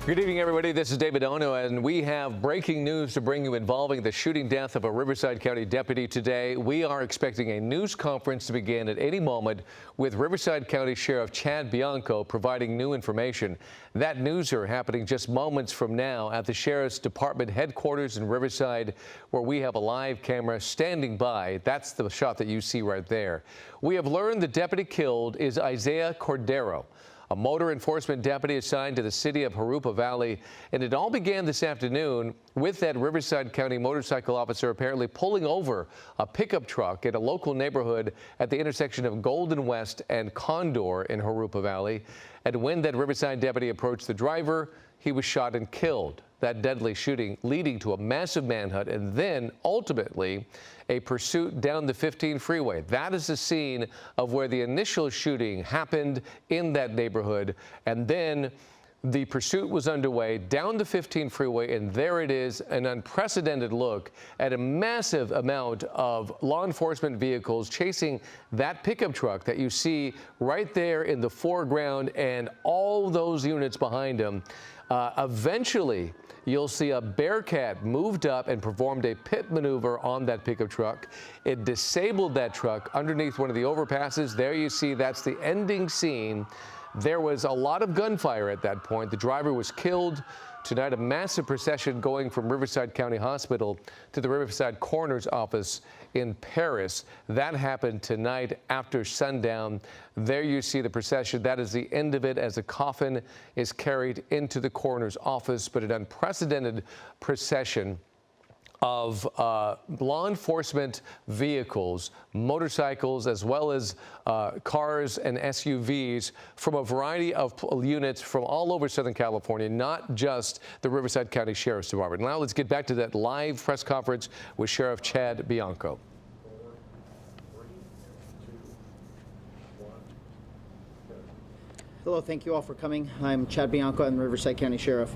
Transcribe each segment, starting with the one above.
Good evening, everybody. This is David Ono, and we have breaking news to bring you involving the shooting death of a Riverside County deputy today. We are expecting a news conference to begin at any moment with Riverside County Sheriff Chad Bianco providing new information. That news are happening just moments from now at the Sheriff's Department headquarters in Riverside, where we have a live camera standing by. That's the shot that you see right there. We have learned the deputy killed is Isaiah Cordero, a motor enforcement deputy assigned to the city of Jurupa Valley. And it all began this afternoon with that Riverside County motorcycle officer apparently pulling over a pickup truck in a local neighborhood at the intersection of Golden West and Condor in Jurupa Valley. And when that Riverside deputy approached the driver, he was shot and killed. That deadly shooting leading to a massive manhunt and then ultimately a pursuit down the 15 freeway. That is the scene of where the initial shooting happened in that neighborhood. And then the pursuit was underway down the 15 freeway, and there it is, an unprecedented look at a massive amount of law enforcement vehicles chasing that pickup truck that you see right there in the foreground and all those units behind him. Eventually, you'll see a Bearcat moved up and performed a pit maneuver on that pickup truck. It disabled that truck underneath one of the overpasses. There you see, that's the ending scene. There was a lot of gunfire at that point. The driver was killed. Tonight, a massive procession going from Riverside County Hospital to the Riverside Coroner's Office in Paris. That happened tonight after sundown. There you see the procession. That is the end of it as the coffin is carried into the coroner's office. But an unprecedented procession of law enforcement vehicles, motorcycles, as well as cars and SUVs from a variety of units from all over Southern California, not just the Riverside County Sheriff's Department. Now let's get back to that live press conference with Sheriff Chad Bianco. Hello, thank you all for coming. I'm Chad Bianco, I'm the Riverside County Sheriff.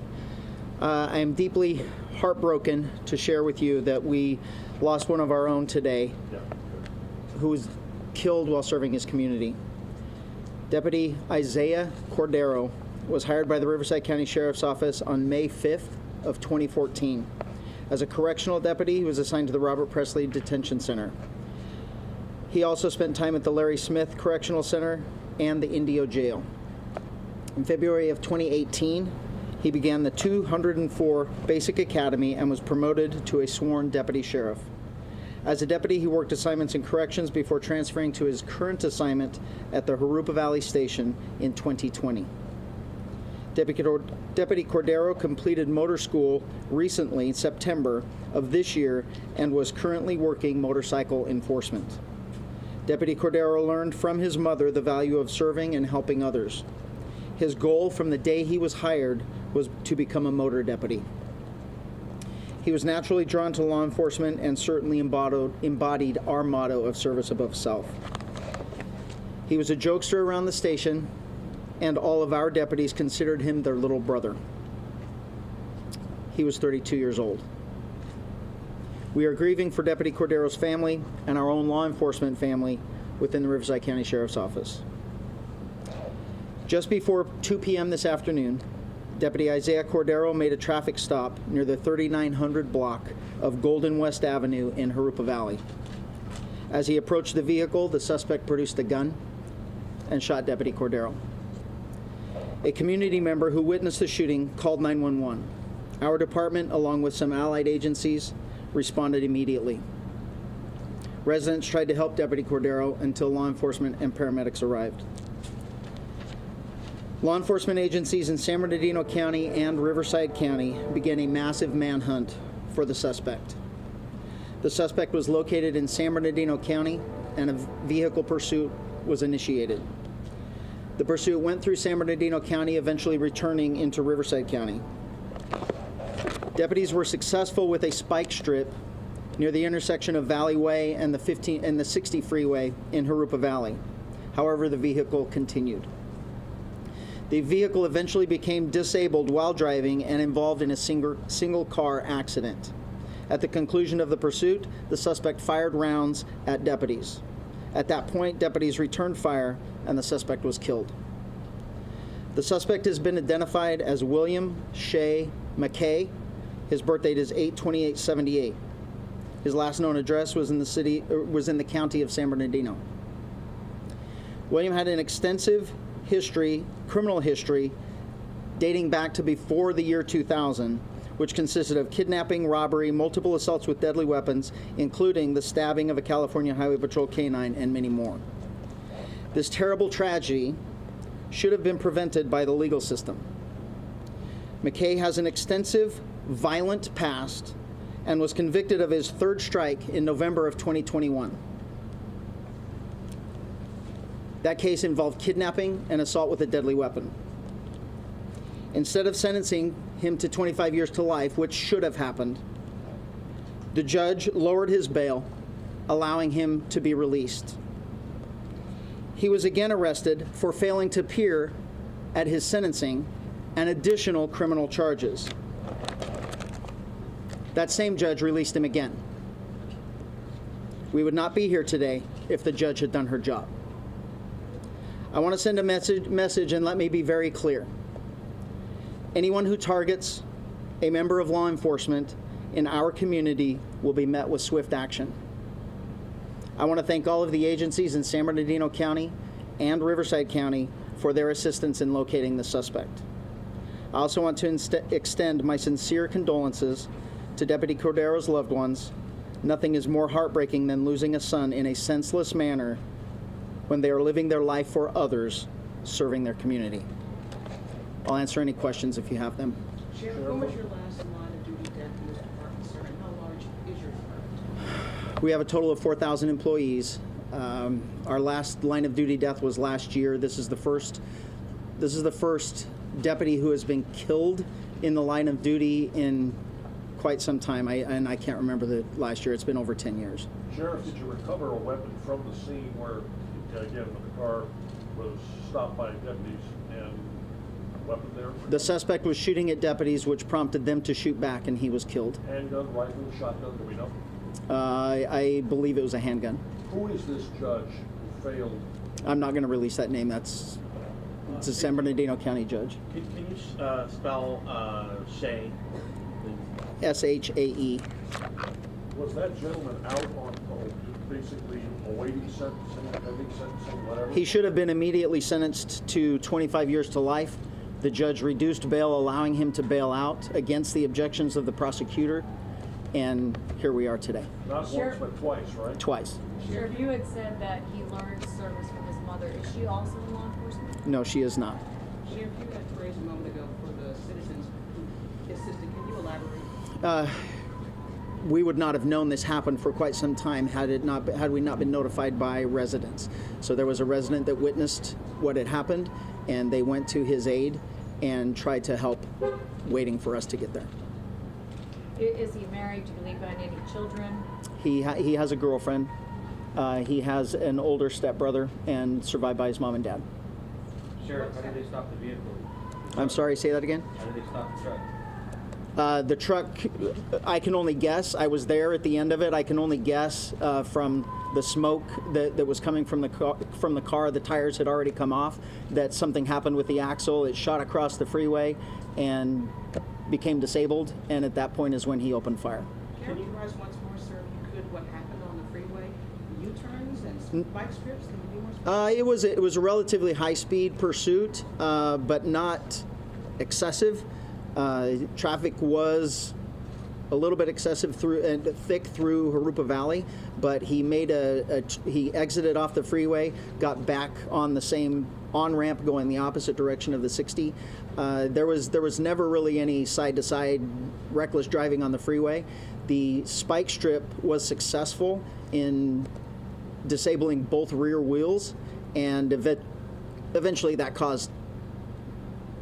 I am deeply heartbroken to share with you that we lost one of our own today who was killed while serving his community. Deputy Isaiah Cordero was hired by the Riverside County Sheriff's Office on May 5th of 2014. As a correctional deputy, he was assigned to the Robert Presley Detention Center. He also spent time at the Larry Smith Correctional Center and the Indio Jail. In February of 2018, he began the 204 Basic Academy and was promoted to a sworn deputy sheriff. As a deputy, he worked assignments in corrections before transferring to his current assignment at the Jurupa Valley Station in 2020. Deputy Cordero completed motor school recently, September of this year, and was currently working motorcycle enforcement. Deputy Cordero learned from his mother the value of serving and helping others. His goal from the day he was hired was to become a motor deputy. He was naturally drawn to law enforcement and certainly embodied our motto of service above self. He was a jokester around the station, and all of our deputies considered him their little brother. He was 32 years old. We are grieving for Deputy Cordero's family and our own law enforcement family within the Riverside County Sheriff's Office. Just before 2 p.m. this afternoon, Deputy Isaiah Cordero made a traffic stop near the 3900 block of Golden West Avenue in Jurupa Valley. As he approached the vehicle, the suspect produced a gun and shot Deputy Cordero. A community member who witnessed the shooting called 911. Our department, along with some allied agencies, responded immediately. Residents tried to help Deputy Cordero until law enforcement and paramedics arrived. Law enforcement agencies in San Bernardino County and Riverside County began a massive manhunt for the suspect. The suspect was located in San Bernardino County, and a vehicle pursuit was initiated. The pursuit went through San Bernardino County, eventually returning into Riverside County. Deputies were successful with a spike strip near the intersection of Valley Way and the 60 freeway in Jurupa Valley. However, the vehicle continued. The vehicle eventually became disabled while driving and involved in a single car accident. At the conclusion of the pursuit, the suspect fired rounds at deputies. At that point, deputies returned fire and the suspect was killed. The suspect has been identified as William Shea McKay. His birth date is 8/28/78. His last known address was in the county of San Bernardino. William had an extensive criminal history, dating back to before the year 2000, which consisted of kidnapping, robbery, multiple assaults with deadly weapons, including the stabbing of a California Highway Patrol canine, and many more. This terrible tragedy should have been prevented by the legal system. McKay has an extensive, violent past and was convicted of his third strike in November of 2021. That case involved kidnapping and assault with a deadly weapon. Instead of sentencing him to 25 years to life, which should have happened, the judge lowered his bail, allowing him to be released. He was again arrested for failing to appear at his sentencing and additional criminal charges. That same judge released him again. We would not be here today if the judge had done her job. I want to send a message, and let me be very clear. Anyone who targets a member of law enforcement in our community will be met with swift action. I want to thank all of the agencies in San Bernardino County and Riverside County for their assistance in locating the suspect. I also want to extend my sincere condolences to Deputy Cordero's loved ones. Nothing is more heartbreaking than losing a son in a senseless manner when they are living their life for others, serving their community. I'll answer any questions if you have them. Sheriff, when was your last line of duty death in this department, sir, and how large is your department? We have a total of 4,000 employees. Our last line of duty death was last year. This is the first deputy who has been killed in the line of duty in quite some time. I can't remember the last year. It's been over 10 years. Sheriff, did you recover a weapon from the scene where, again, when the car was stopped by deputies and a weapon there? The suspect was shooting at deputies, which prompted them to shoot back, and he was killed. Handgun, rifle, shotgun, do we know? I believe it was a handgun. Who is this judge who failed? I'm not going to release that name. It's a San Bernardino County judge. Can you spell Shea? SHAE. Was that gentleman out on basically awaiting sentencing, pending sentencing, whatever? He should have been immediately sentenced to 25 years to life. The judge reduced bail, allowing him to bail out against the objections of the prosecutor, and here we are today. Not Sheriff, once, but twice, right? Twice. Sheriff, you had said that he learned service from his mother. Is she also in law enforcement? No, she is not. Sheriff, you had phrased a moment ago for the citizens who assisted. Can you elaborate? We would not have known this happened for quite some time had we not been notified by residents. So there was a resident that witnessed what had happened, and they went to his aid and tried to help, waiting for us to get there. Is he married? Do you leave behind any children? He has a girlfriend. He has an older stepbrother and survived by his mom and dad. Sheriff, how did they stop the vehicle? I'm sorry, say that again? How did they stop the truck? The truck, I can only guess. I was there at the end of it. I can only guess from the smoke that was coming from the car. The tires had already come off, that something happened with the axle. It shot across the freeway and became disabled, and at that point is when he opened fire. Characterize once more, sir, if you could, what happened on the freeway? U-turns and spike strips? Can you be more specific? It was a relatively high-speed pursuit, but not excessive. Traffic was a little bit excessive thick through Harupa Valley, but he made he exited off the freeway, got back on the same on-ramp going the opposite direction of the 60. There was never really any side-to-side reckless driving on the freeway. The spike strip was successful in disabling both rear wheels, and eventually that caused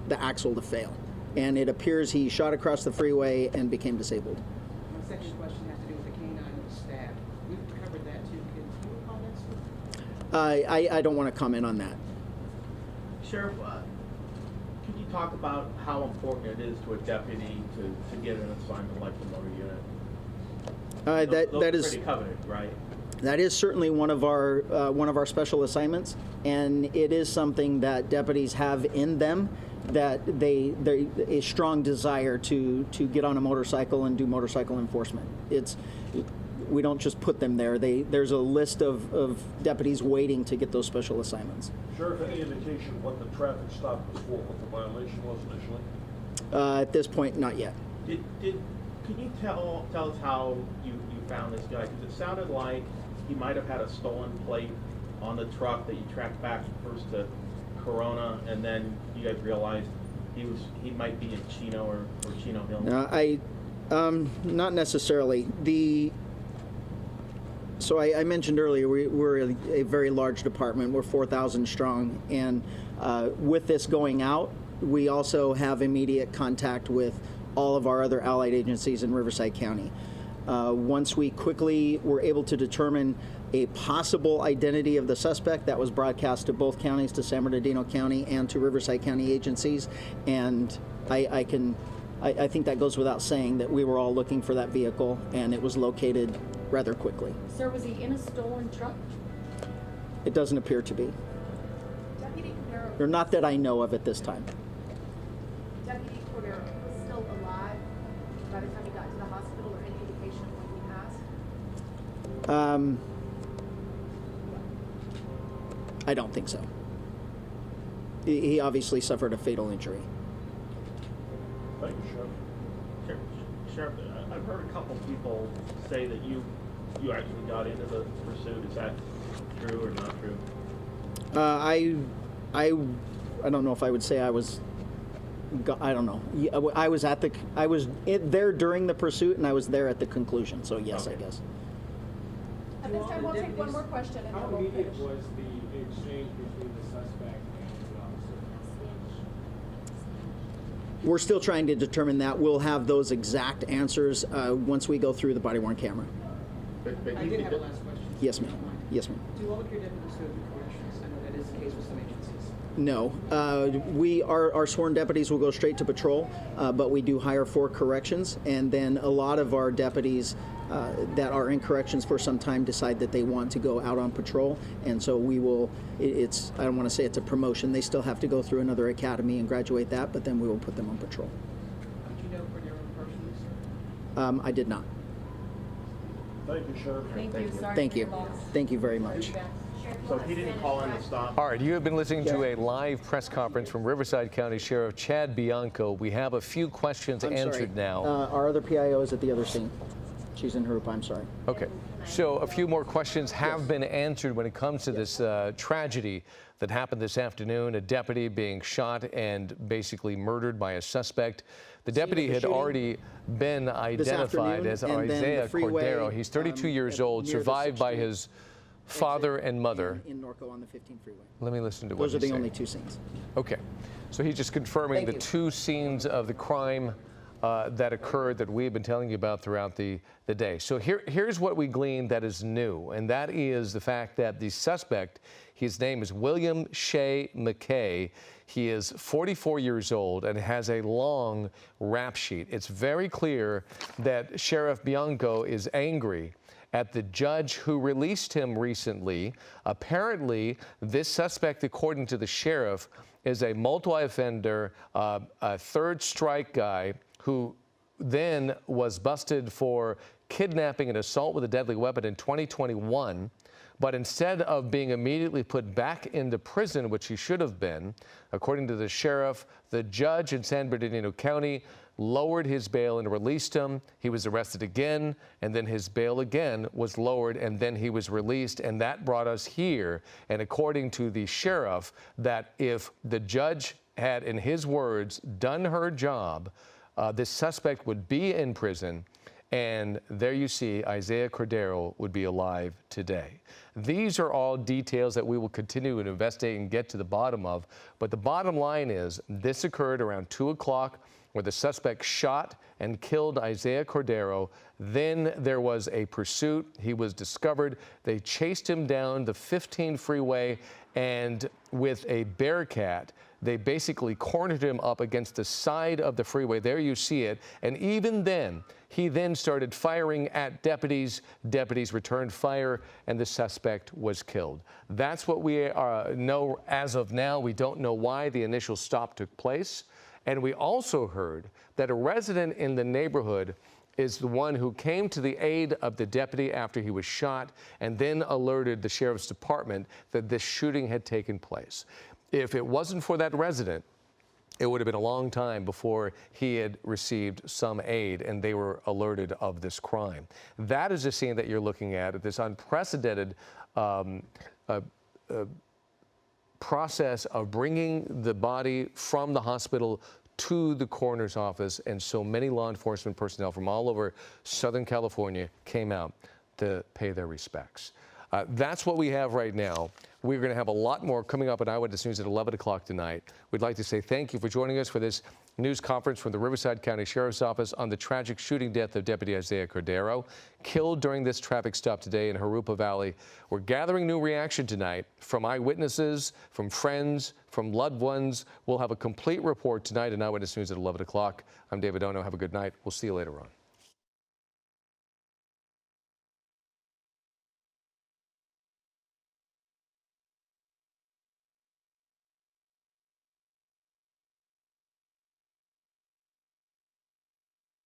the axle to fail. And it appears he shot across the freeway and became disabled. My second question has to do with the canine that was stabbed. We've covered that too. Can you recall that, sir? I don't want to comment on that. Sheriff, can you talk about how important it is to a deputy to get an assignment like the motor unit? That Those is pretty coveted, right? That is certainly one of our special assignments, and it is something that deputies have in them, that they a strong desire to get on a motorcycle and do motorcycle enforcement. We don't just put them there. There's a list of deputies waiting to get those special assignments. Sheriff, any indication what the traffic stop was for, what the violation was initially? At this point, not yet. Can you tell us how you found this guy? Because it sounded like he might have had a stolen plate on the truck that you tracked back first to Corona, and then you guys realized he might be in Chino or Chino Hill. Not necessarily. So I mentioned earlier, we're a very large department. We're 4,000 strong, and with this going out, we also have immediate contact with all of our other allied agencies in Riverside County. Once we quickly were able to determine a possible identity of the suspect, that was broadcast to both counties, to San Bernardino County and to Riverside County agencies, and I think that goes without saying that we were all looking for that vehicle, and it was located rather quickly. Sir, was he in a stolen truck? It doesn't appear to be. Deputy Cordero, Or not that I know of at this time. Deputy Cordero was still alive by the time he got to the hospital, or any indication of when he passed? I don't think so. He obviously suffered a fatal injury. Thank you, Sheriff. Sheriff, I've heard a couple people say that you actually got into the pursuit. Is that true or not true? I don't know if I would say I was. I don't know. I was there during the pursuit, and I was there at the conclusion. So yes, Okay. I guess. At this time, we'll take one more question and How then we'll immediate finish. was the exchange between the suspect and the officer? We're still trying to determine that. We'll have those exact answers once we go through the body-worn camera. But I did have a last question. Yes, ma'am. Yes, ma'am. Do all of your deputies serve in corrections? I know that is the case with some agencies. No, our sworn deputies will go straight to patrol, but we do hire for corrections, and then a lot of our deputies that are in corrections for some time decide that they want to go out on patrol, and so we will. I don't want to say it's a promotion. They still have to go through another academy and graduate that, but then we will put them on patrol. Did you know Cordero personally, sir? I did not. Thank you, Sheriff. Thank you. Sorry Thank for you. your loss. Thank you very much. So he didn't call in to stop? All right, you have been listening to a live press conference from Riverside County Sheriff Chad Bianco. We have a few questions I'm answered sorry. now. Our other PIO is at the other scene. She's in her room. I'm sorry. Okay, so a few more questions have been answered when it comes to this tragedy that happened this afternoon, a deputy being shot and basically murdered by a suspect. The deputy the had shooting already been identified afternoon, as and then the Isaiah freeway, Cordero. He's 32 years old, near the survived by 16th his father and mother. In Norco on the 15 freeway. Let me listen to what Those are he's the saying. only two scenes. Okay, so he's just confirming Thank the you. two scenes of the crime that occurred that we've been telling you about throughout the day. So here's what we gleaned that is new, and that is the fact that the suspect, his name is William Shea McKay. He is 44 years old and has a long rap sheet. It's very clear that Sheriff Bianco is angry at the judge who released him recently. Apparently, this suspect, according to the sheriff, is a multi-offender, a third strike guy who then was busted for kidnapping and assault with a deadly weapon in 2021. But instead of being immediately put back into prison, which he should have been, according to the sheriff, the judge in San Bernardino County lowered his bail and released him. He was arrested again, and then his bail again was lowered, and then he was released, and that brought us here. And according to the sheriff, that if the judge had, in his words, done her job, this suspect would be in prison, and there you see Isaiah Cordero would be alive today. These are all details that we will continue to investigate and get to the bottom of, but the bottom line is this occurred around 2 o'clock where the suspect shot and killed Isaiah Cordero. Then there was a pursuit. He was discovered. They chased him down the 15 freeway, and with a Bearcat, They basically cornered him up against the side of the freeway. There you see it. And even then, he then started firing at deputies. Deputies returned fire, and the suspect was killed. That's what we know as of now. We don't know why the initial stop took place. And we also heard that a resident in the neighborhood is the one who came to the aid of the deputy after he was shot and then alerted the sheriff's department that this shooting had taken place. If it wasn't for that resident, it would have been a long time before he had received some aid and they were alerted of this crime. That is the scene that you're looking at this unprecedented process of bringing the body from the hospital to the coroner's office, and so many law enforcement personnel from all over Southern California came out to pay their respects. That's what we have right now. We're going to have a lot more coming up at Eyewitness News at 11 o'clock tonight. We'd like to say thank you for joining us for this news conference from the Riverside County Sheriff's Office on the tragic shooting death of Deputy Isaiah Cordero, killed during this traffic stop today in Jurupa Valley. We're gathering new reaction tonight from eyewitnesses, from friends, from loved ones. We'll have a complete report tonight in Eyewitness News at 11 o'clock. I'm David Ono. Have a good night. We'll see you later on.